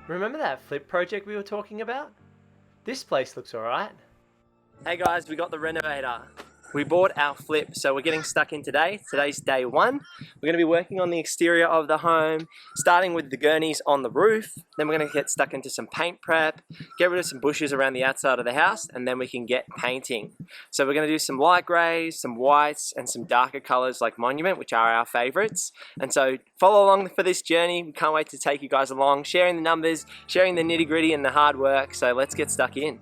Remember that flip project we were talking about? This place looks alright. Hey guys, we got the renovator. We bought our flip, so we're getting stuck in today. Today's day one. We're going to be working on the exterior of the home, starting with the gurneys on the roof. Then we're going to get stuck into some paint prep, get rid of some bushes around the outside of the house, and then we can get painting. So we're going to do some light greys, some whites, and some darker colors like Monument, which are our favorites. And so follow along for this journey. We can't wait to take you guys along, sharing the numbers, sharing the nitty-gritty and the hard work. So let's get stuck in.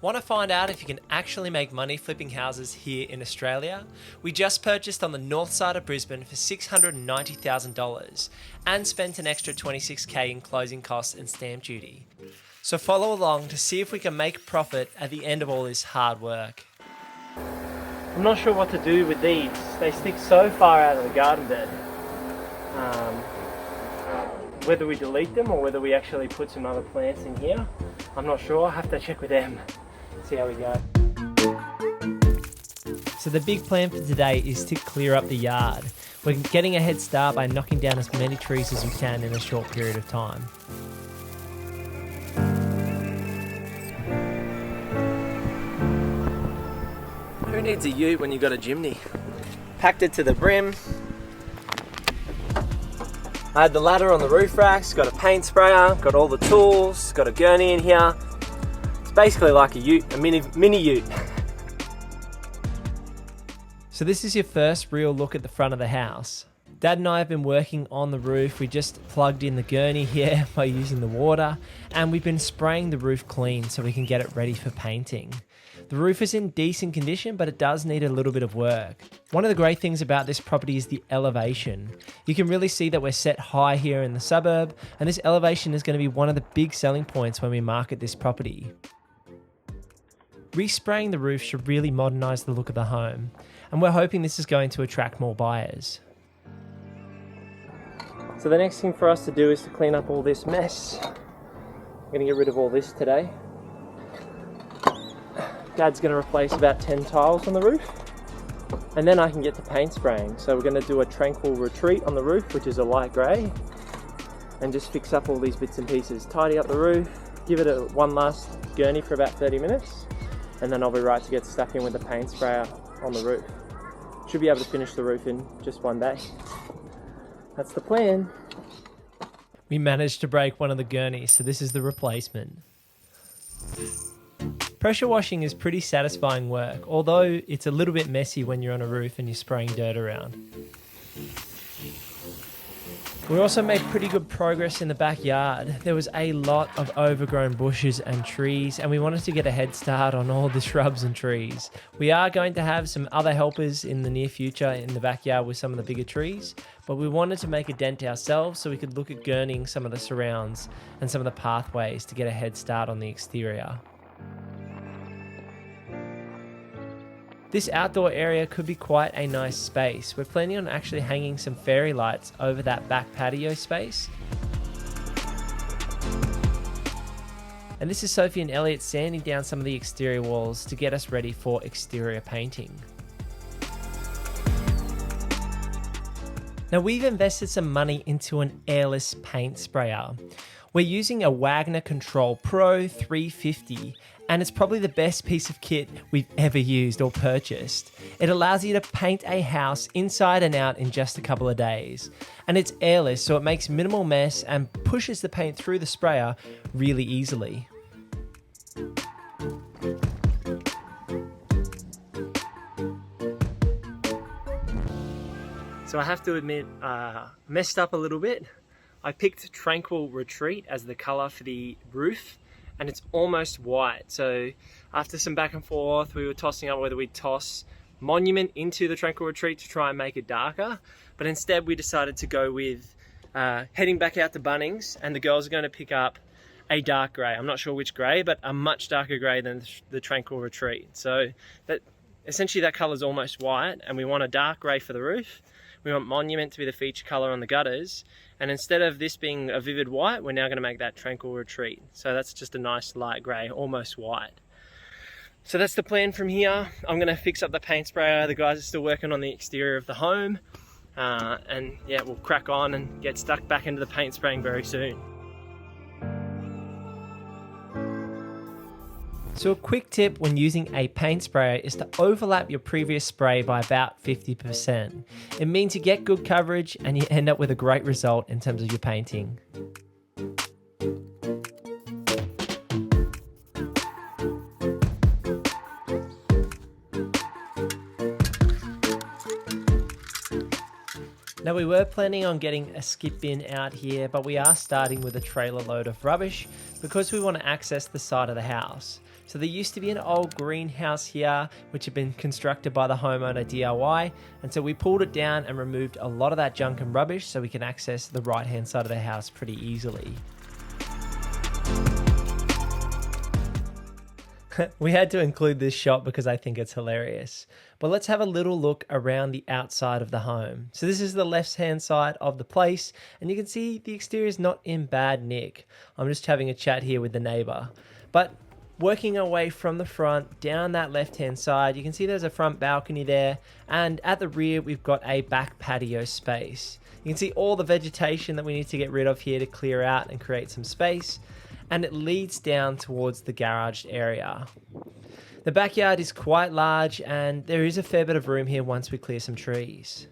Want to find out if you can actually make money flipping houses here in Australia? We just purchased on the north side of Brisbane for $690,000 and spent an extra $26,000 in closing costs and stamp duty. So follow along to see if we can make profit at the end of all this hard work. I'm not sure what to do with these. They stick so far out of the garden bed. Whether we delete them or whether we actually put some other plants in here, I'm not sure. I'll have to check with them. See how we go. So the big plan for today is to clear up the yard. We're getting a head start by knocking down as many trees as we can in a short period of time. Who needs a ute when you've got a chimney? Packed it to the brim. I had the ladder on the roof racks, got a paint sprayer, got all the tools, got a gurney in here. It's basically like a ute, a mini ute. So this is your first real look at the front of the house. Dad and I have been working on the roof. We just plugged in the gurney here by using the water, and we've been spraying the roof clean so we can get it ready for painting. The roof is in decent condition, but it does need a little bit of work. One of the great things about this property is the elevation. You can really see that we're set high here in the suburb, and this elevation is going to be one of the big selling points when we market this property. Respraying the roof should really modernise the look of the home, and we're hoping this is going to attract more buyers. So the next thing for us to do is to clean up all this mess. I'm going to get rid of all this today. Dad's going to replace about 10 tiles on the roof, and then I can get to paint spraying. So we're going to do a Tranquil Retreat on the roof, which is a light grey, and just fix up all these bits and pieces, tidy up the roof, give it one last gurney for about 30 minutes, and then I'll be right to get stuck in with the paint sprayer on the roof. Should be able to finish the roof in just one day. That's the plan. We managed to break one of the gurneys, so this is the replacement. Pressure washing is pretty satisfying work, although it's a little bit messy when you're on a roof and you're spraying dirt around. We also made pretty good progress in the backyard. There was a lot of overgrown bushes and trees, and we wanted to get a head start on all the shrubs and trees. We are going to have some other helpers in the near future in the backyard with some of the bigger trees, but we wanted to make a dent ourselves so we could look at gurneying some of the surrounds and some of the pathways to get a head start on the exterior. This outdoor area could be quite a nice space. We're planning on actually hanging some fairy lights over that back patio space. And this is Sophie and Elliot sanding down some of the exterior walls to get us ready for exterior painting. Now we've invested some money into an airless paint sprayer. We're using a Wagner Control Pro 350, and it's probably the best piece of kit we've ever used or purchased. It allows you to paint a house inside and out in just a couple of days. And it's airless, so it makes minimal mess and pushes the paint through the sprayer really easily. So I have to admit, messed up a little bit. I picked Tranquil Retreat as the colour for the roof, and it's almost white. So after some back and forth, we were tossing up whether we'd toss Monument into the Tranquil Retreat to try and make it darker. But instead we decided to go with heading back out to Bunnings, and the girls are going to pick up a dark grey. I'm not sure which grey, but a much darker grey than the Tranquil Retreat. So that essentially that colour's almost white, and we want a dark grey for the roof. We want Monument to be the feature colour on the gutters, and instead of this being a vivid white, we're now going to make that Tranquil Retreat. So that's just a nice light grey, almost white. So that's the plan from here. I'm going to fix up the paint sprayer. The guys are still working on the exterior of the home, and yeah, we'll crack on and get stuck back into the paint spraying very soon. So a quick tip when using a paint sprayer is to overlap your previous spray by about 50%. It means you get good coverage and you end up with a great result in terms of your painting. Now we were planning on getting a skip bin out here, but we are starting with a trailer load of rubbish because we want to access the side of the house. So there used to be an old greenhouse here which had been constructed by the homeowner DIY, and so we pulled it down and removed a lot of that junk and rubbish so we can access the right hand side of the house pretty easily. We had to include this shot because I think it's hilarious. But let's have a little look around the outside of the home. So this is the left hand side of the place, and you can see the exterior is not in bad nick. I'm just having a chat here with the neighbor. But working our way from the front down that left hand side, you can see there's a front balcony there, and at the rear we've got a back patio space. You can see all the vegetation that we need to get rid of here to clear out and create some space, and it leads down towards the garage area. The backyard is quite large and there is a fair bit of room here once we clear some trees.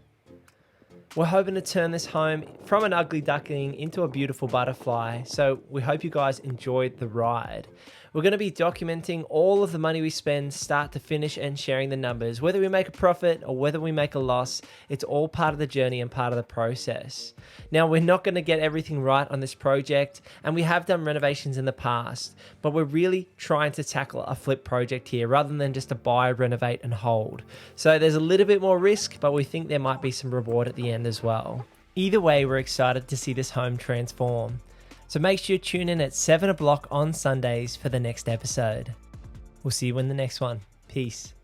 We're hoping to turn this home from an ugly duckling into a beautiful butterfly, so we hope you guys enjoyed the ride. We're going to be documenting all of the money we spend start to finish and sharing the numbers. Whether we make a profit or whether we make a loss, it's all part of the journey and part of the process. Now, we're not going to get everything right on this project, and we have done renovations in the past, but we're really trying to tackle a flip project here rather than just a buy, renovate and hold. So there's a little bit more risk, but we think there might be some reward at the end as well. Either way, we're excited to see this home transform. So make sure you tune in at 7 o'clock on Sundays for the next episode. We'll see you in the next one. Peace.